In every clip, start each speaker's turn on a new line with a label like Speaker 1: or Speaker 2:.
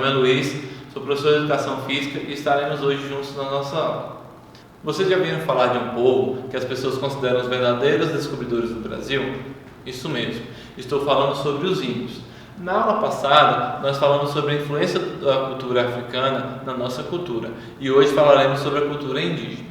Speaker 1: nome é Luiz, sou professor de Educação Física e estaremos hoje juntos na nossa aula. Vocês já ouviram falar de um povo que as pessoas consideram os verdadeiros descobridores do Brasil? Isso mesmo, estou falando sobre os índios. Na aula passada, nós falamos sobre a influência da cultura africana na nossa cultura e hoje falaremos sobre a cultura indígena.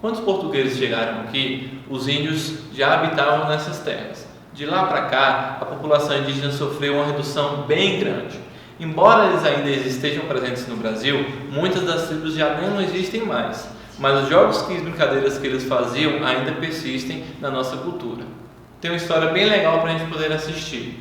Speaker 1: Quando os portugueses chegaram aqui, os índios já habitavam nessas terras. De lá para cá, a população indígena sofreu uma redução bem grande. Embora eles ainda estejam presentes no Brasil, muitas das tribos já não existem mais, mas os jogos e brincadeiras que eles faziam ainda persistem na nossa cultura. Tem uma história bem legal para a gente poder assistir.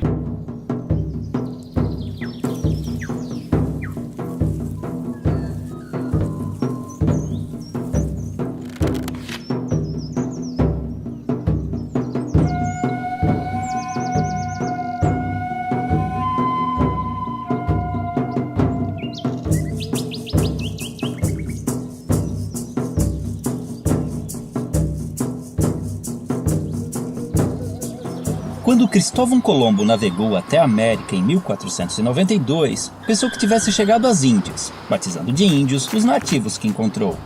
Speaker 2: Quando Cristóvão Colombo navegou até a América em 1492, pensou que tivesse chegado às Índias, batizando de índios os nativos que encontrou.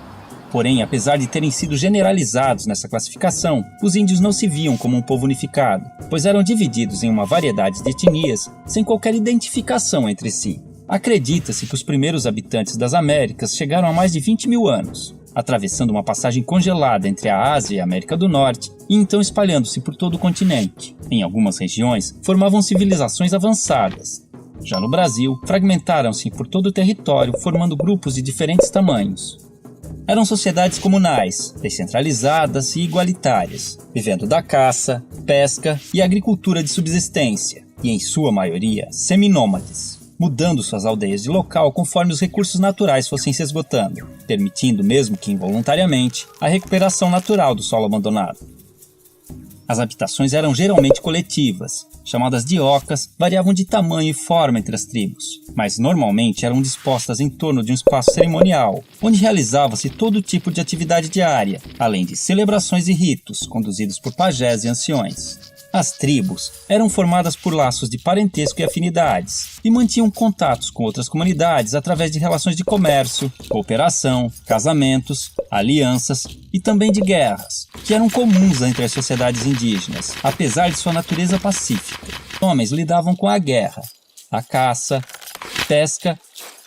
Speaker 2: Porém, apesar de terem sido generalizados nessa classificação, os índios não se viam como um povo unificado, pois eram divididos em uma variedade de etnias sem qualquer identificação entre si. Acredita-se que os primeiros habitantes das Américas chegaram há mais de 20 mil anos, atravessando uma passagem congelada entre a Ásia e a América do Norte e então espalhando-se por todo o continente. Em algumas regiões, formavam civilizações avançadas. Já no Brasil, fragmentaram-se por todo o território, formando grupos de diferentes tamanhos. Eram sociedades comunais, descentralizadas e igualitárias, vivendo da caça, pesca e agricultura de subsistência, e em sua maioria seminômades, mudando suas aldeias de local conforme os recursos naturais fossem se esgotando, permitindo, mesmo que involuntariamente, a recuperação natural do solo abandonado. As habitações eram geralmente coletivas, chamadas de ocas, variavam de tamanho e forma entre as tribos, mas normalmente eram dispostas em torno de um espaço cerimonial, onde realizava-se todo tipo de atividade diária, além de celebrações e ritos conduzidos por pajés e anciões. As tribos eram formadas por laços de parentesco e afinidades, e mantinham contatos com outras comunidades através de relações de comércio, cooperação, casamentos, alianças e também de guerras, que eram comuns entre as sociedades indígenas, apesar de sua natureza pacífica. Os homens lidavam com a guerra, a caça, pesca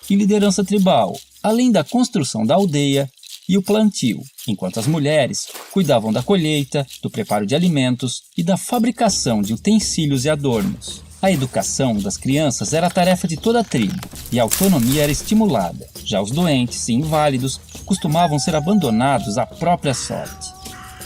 Speaker 2: e liderança tribal, além da construção da aldeia e o plantio, enquanto as mulheres cuidavam da colheita, do preparo de alimentos e da fabricação de utensílios e adornos. A educação das crianças era a tarefa de toda a tribo e a autonomia era estimulada. Já os doentes e inválidos costumavam ser abandonados à própria sorte.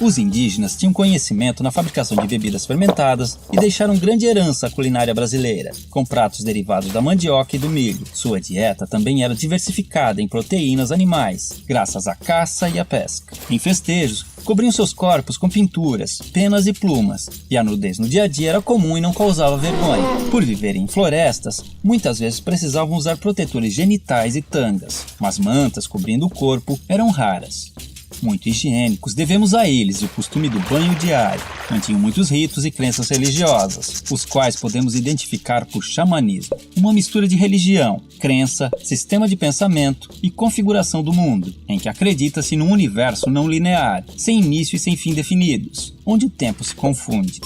Speaker 2: Os indígenas tinham conhecimento na fabricação de bebidas fermentadas e deixaram grande herança à culinária brasileira, com pratos derivados da mandioca e do milho. Sua dieta também era diversificada em proteínas animais, graças à caça e à pesca. Em festejos, cobriam seus corpos com pinturas, penas e plumas, e a nudez no dia a dia era comum e não causava vergonha. Por viverem em florestas, muitas vezes precisavam usar protetores genitais e tangas, mas mantas cobrindo o corpo eram raras. Muito higiênicos, devemos a eles o costume do banho diário. Mantinham muitos ritos e crenças religiosas, os quais podemos identificar por xamanismo, uma mistura de religião, crença, sistema de pensamento e configuração do mundo, em que acredita-se num universo não linear, sem início e sem fim definidos, onde o tempo se confunde.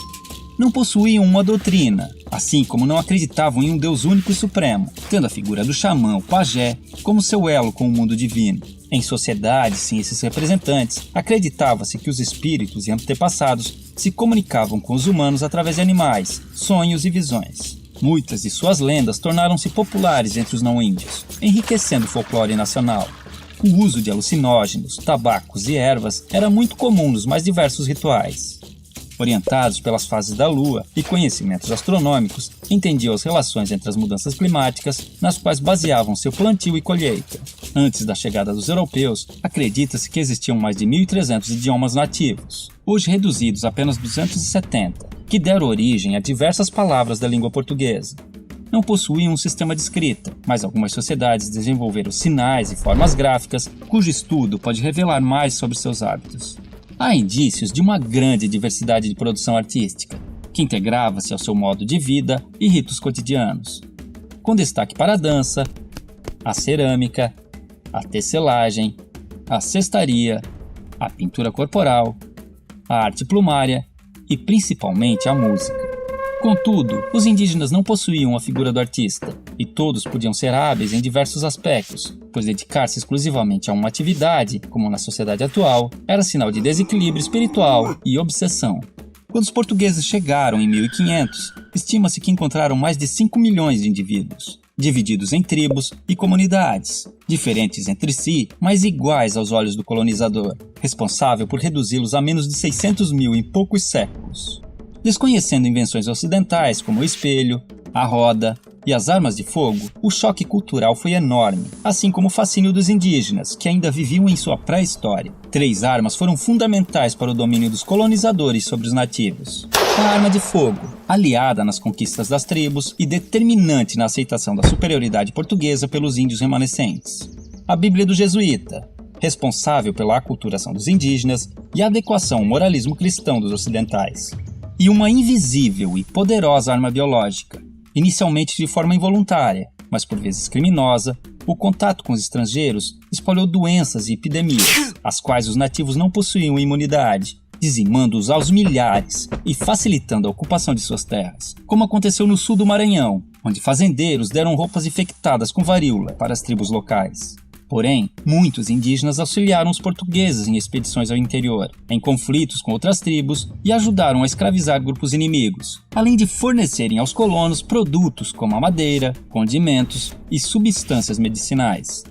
Speaker 2: Não possuíam uma doutrina, assim como não acreditavam em um Deus único e supremo, tendo a figura do xamã, o pajé, como seu elo com o mundo divino. Em sociedades sem esses representantes, acreditava-se que os espíritos e antepassados se comunicavam com os humanos através de animais, sonhos e visões. Muitas de suas lendas tornaram-se populares entre os não-índios, enriquecendo o folclore nacional. O uso de alucinógenos, tabacos e ervas era muito comum nos mais diversos rituais. Orientados pelas fases da Lua e conhecimentos astronômicos, entendiam as relações entre as mudanças climáticas, nas quais baseavam seu plantio e colheita. Antes da chegada dos europeus, acredita-se que existiam mais de 1.300 idiomas nativos, hoje reduzidos a apenas 270, que deram origem a diversas palavras da língua portuguesa. Não possuíam um sistema de escrita, mas algumas sociedades desenvolveram sinais e formas gráficas, cujo estudo pode revelar mais sobre seus hábitos. Há indícios de uma grande diversidade de produção artística, que integrava-se ao seu modo de vida e ritos cotidianos, com destaque para a dança, a cerâmica, a tecelagem, a cestaria, a pintura corporal, a arte plumária e principalmente a música. Contudo, os indígenas não possuíam a figura do artista, e todos podiam ser hábeis em diversos aspectos, pois dedicar-se exclusivamente a uma atividade, como na sociedade atual, era sinal de desequilíbrio espiritual e obsessão. Quando os portugueses chegaram em 1500, estima-se que encontraram mais de 5 milhões de indivíduos, divididos em tribos e comunidades, diferentes entre si, mas iguais aos olhos do colonizador, responsável por reduzi-los a menos de 600 mil em poucos séculos. Desconhecendo invenções ocidentais como o espelho, a roda e as armas de fogo, o choque cultural foi enorme, assim como o fascínio dos indígenas, que ainda viviam em sua pré-história. 3 armas foram fundamentais para o domínio dos colonizadores sobre os nativos. A arma de fogo, aliada nas conquistas das tribos e determinante na aceitação da superioridade portuguesa pelos índios remanescentes. A Bíblia do Jesuíta, responsável pela aculturação dos indígenas e a adequação ao moralismo cristão dos ocidentais. E uma invisível e poderosa arma biológica, inicialmente de forma involuntária, mas por vezes criminosa, o contato com os estrangeiros espalhou doenças e epidemias, às quais os nativos não possuíam imunidade, dizimando-os aos milhares e facilitando a ocupação de suas terras, como aconteceu no sul do Maranhão, onde fazendeiros deram roupas infectadas com varíola para as tribos locais. Porém, muitos indígenas auxiliaram os portugueses em expedições ao interior, em conflitos com outras tribos e ajudaram a escravizar grupos inimigos, além de fornecerem aos colonos produtos como a madeira, condimentos e substâncias medicinais.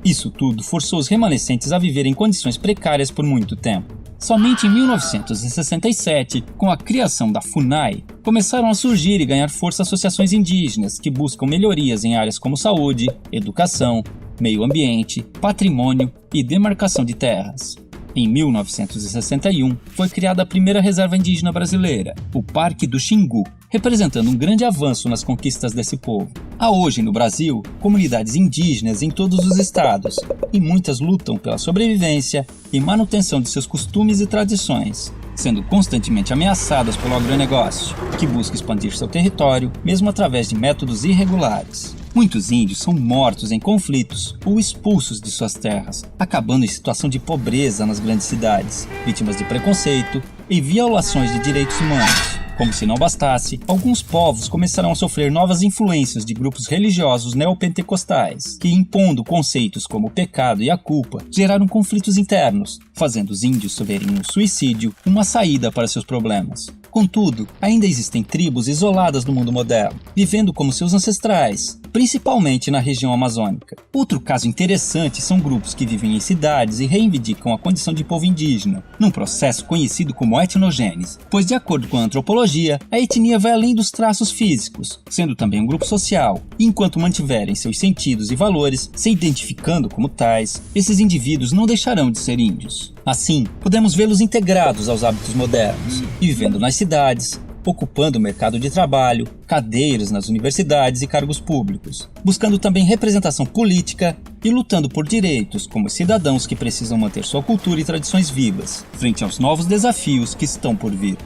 Speaker 2: Isso tudo forçou os remanescentes a viver em condições precárias por muito tempo. Somente em 1967, com a criação da FUNAI, começaram a surgir e ganhar força associações indígenas que buscam melhorias em áreas como saúde, educação, meio ambiente, patrimônio e demarcação de terras. Em 1961, foi criada a primeira reserva indígena brasileira, o Parque do Xingu, representando um grande avanço nas conquistas desse povo. Há hoje no Brasil comunidades indígenas em todos os estados, e muitas lutam pela sobrevivência e manutenção de seus costumes e tradições, sendo constantemente ameaçadas pelo agronegócio, que busca expandir seu território, mesmo através de métodos irregulares. Muitos índios são mortos em conflitos ou expulsos de suas terras, acabando em situação de pobreza nas grandes cidades, vítimas de preconceito e violações de direitos humanos. Como se não bastasse, alguns povos começaram a sofrer novas influências de grupos religiosos neopentecostais, que, impondo conceitos como o pecado e a culpa, geraram conflitos internos, fazendo os índios verem no suicídio uma saída para seus problemas. Contudo, ainda existem tribos isoladas no mundo moderno, vivendo como seus ancestrais, principalmente na região amazônica. Outro caso interessante são grupos que vivem em cidades e reivindicam a condição de povo indígena, num processo conhecido como etnogênese, pois, de acordo com a antropologia, a etnia vai além dos traços físicos, sendo também um grupo social, e enquanto mantiverem seus sentidos e valores, se identificando como tais, esses indivíduos não deixarão de ser índios. Assim, podemos vê-los integrados aos hábitos modernos, e vivendo nas cidades, ocupando o mercado de trabalho, cadeiras nas universidades e cargos públicos, buscando também representação política e lutando por direitos como os cidadãos que precisam manter sua cultura e tradições vivas, frente aos novos desafios que estão por vir.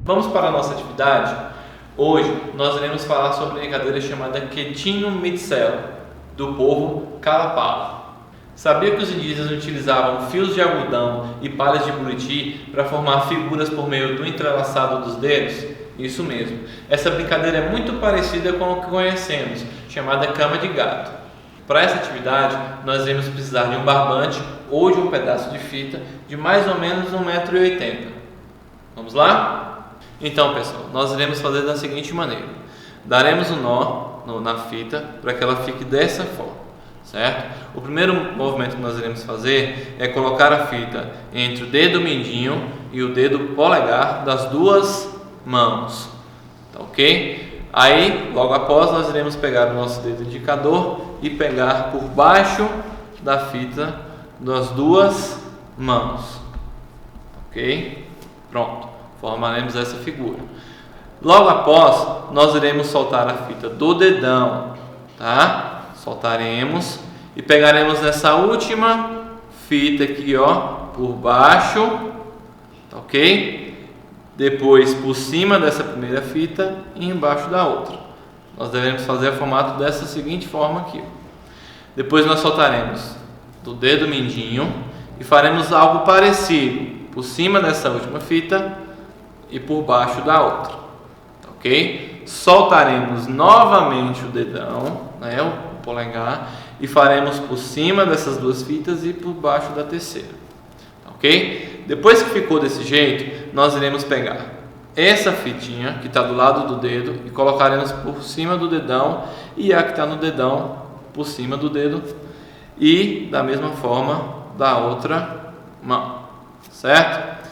Speaker 1: Vamos para a nossa atividade? Hoje nós iremos falar sobre a brincadeira chamada Quetinho Mitsel, do povo Calapala. Sabia que os indígenas utilizavam fios de algodão e palhas de buriti para formar figuras por meio do entrelaçado dos dedos? Isso mesmo. Essa brincadeira é muito parecida com o que conhecemos, chamada cama de gato. Para essa atividade, nós iremos precisar de um barbante ou de um pedaço de fita de mais ou menos 1,80 m. Vamos lá? Então, pessoal, nós iremos fazer da seguinte maneira: daremos um nó na fita para que ela fique dessa forma, certo? O primeiro movimento que nós iremos fazer é colocar a fita entre o dedo mindinho e o dedo polegar das duas mãos, tá ok? Aí, logo após, nós iremos pegar o nosso dedo indicador e pegar por baixo da fita das duas mãos, ok? Pronto. formaremos essa figura. Logo após, nós iremos soltar a fita do dedão, tá? Soltaremos e pegaremos nessa última fita aqui, ó, por baixo, tá, ok? Depois por cima dessa primeira fita e embaixo da outra. Nós devemos fazer o formato dessa seguinte forma aqui. Depois nós soltaremos do dedo mindinho e faremos algo parecido por cima dessa última fita e por baixo da outra, tá, ok? Soltaremos novamente o dedão, né, o polegar, e faremos por cima dessas duas fitas e por baixo da terceira, tá, ok? Depois que ficou desse jeito, nós iremos pegar essa fitinha que está do lado do dedo e colocaremos por cima do dedão e a que está no dedão por cima do dedo e da mesma forma da outra mão, certo?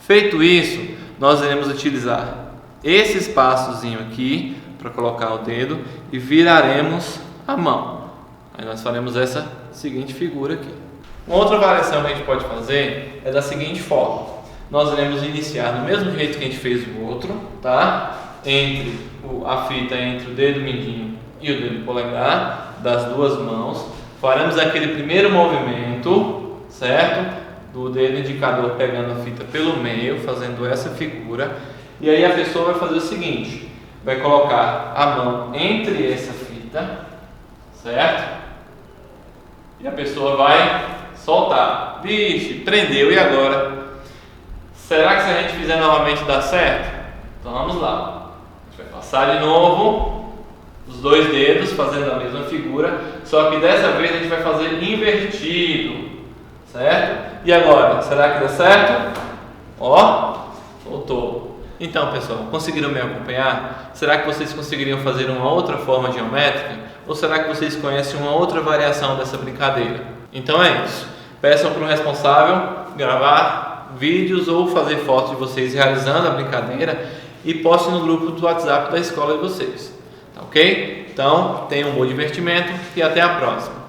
Speaker 1: Feito isso, nós iremos utilizar esse espaçozinho aqui para colocar o dedo e viraremos a mão. Aí nós faremos essa seguinte figura aqui. Uma outra variação que a gente pode fazer é da seguinte forma. Nós iremos iniciar do mesmo jeito que a gente fez o outro, tá? A fita entre o dedo mindinho e o dedo polegar das duas mãos. Faremos aquele primeiro movimento, certo? Do dedo indicador pegando a fita pelo meio, fazendo essa figura. E aí a pessoa vai fazer o seguinte: vai colocar a mão entre essa fita, certo? E a pessoa vai soltar. Vixe, prendeu, e agora? Será que se a gente fizer novamente dá certo? Então vamos lá. A gente vai passar de novo os dois dedos fazendo a mesma figura, só que dessa vez a gente vai fazer invertido, certo? E agora, será que dá certo? Ó, voltou. Então, pessoal, conseguiram me acompanhar? Será que vocês conseguiriam fazer uma outra forma geométrica? Ou será que vocês conhecem uma outra variação dessa brincadeira? Então é isso. Peçam para o responsável gravar vídeos ou fazer fotos de vocês realizando a brincadeira e postem no grupo do WhatsApp da escola de vocês. Tá ok? Então, tenham um bom divertimento e até a próxima.